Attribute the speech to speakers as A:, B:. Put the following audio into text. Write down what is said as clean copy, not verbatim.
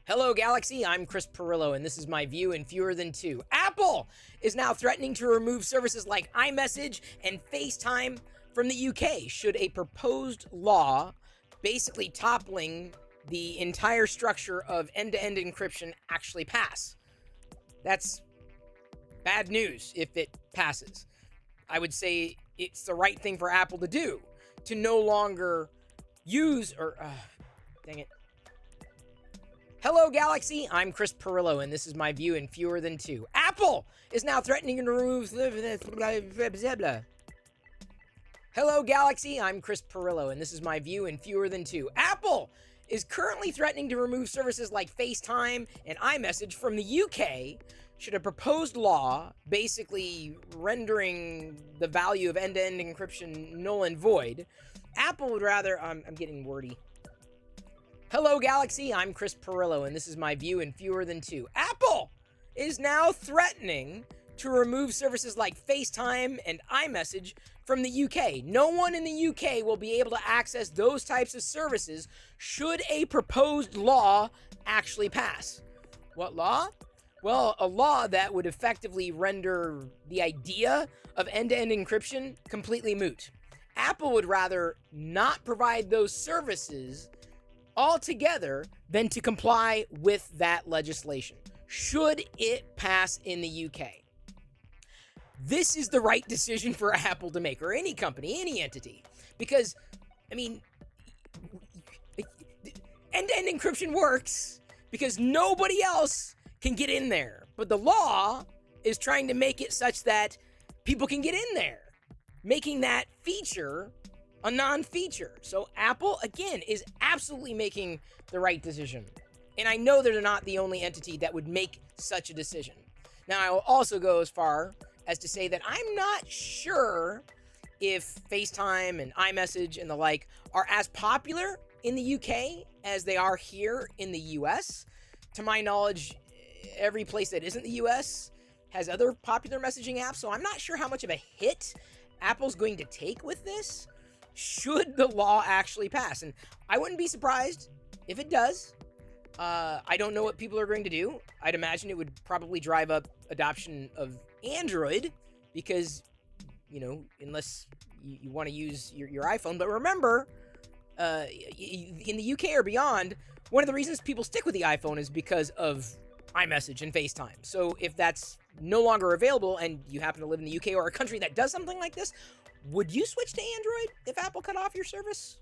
A: Hello, Galaxy. I'm Chris Pirillo, and this is my view in fewer than two. Apple is now threatening to remove services like iMessage and FaceTime from the UK should a proposed law basically toppling the entire structure of end-to-end encryption actually pass. That's bad news if it passes. I would say it's the right thing for Apple to do, to no longer use dang it. Hello, Galaxy. I'm Chris Pirillo, and this is my view in fewer than two. Apple is now threatening to remove... Hello, Galaxy. I'm Chris Pirillo, and this is my view in fewer than two. Apple is currently threatening to remove services like FaceTime and iMessage from the UK should a proposed law basically rendering the value of end-to-end encryption null and void. Apple would rather... I'm getting wordy. Hello, Galaxy. I'm Chris Pirillo, and this is my view in fewer than two. Apple is now threatening to remove services like FaceTime and iMessage from the UK. No one in the UK will be able to access those types of services should a proposed law actually pass. What law? Well, a law that would effectively render the idea of end-to-end encryption completely moot. Apple would rather not provide those services altogether than to comply with that legislation, should it pass in the UK. This is the right decision for Apple to make, or any company, any entity, because, I mean, end-to-end encryption works because nobody else can get in there, but the law is trying to make it such that people can get in there, making that feature a non-feature. So Apple, again, is absolutely making the right decision. And I know they're not the only entity that would make such a decision. Now, I will also go as far as to say that I'm not sure if FaceTime and iMessage and the like are as popular in the UK as they are here in the US. To my knowledge, every place that isn't the US has other popular messaging apps, so I'm not sure how much of a hit Apple's going to take with this should the law actually pass. And I wouldn't be surprised if it does. I don't know what people are going to do. I'd imagine it would probably drive up adoption of Android because, you know, unless you want to use your iPhone. But remember, in the UK or beyond, one of the reasons people stick with the iPhone is because of iMessage and FaceTime. So if that's no longer available and you happen to live in the UK or a country that does something like this, would you switch to Android if Apple cut off your service?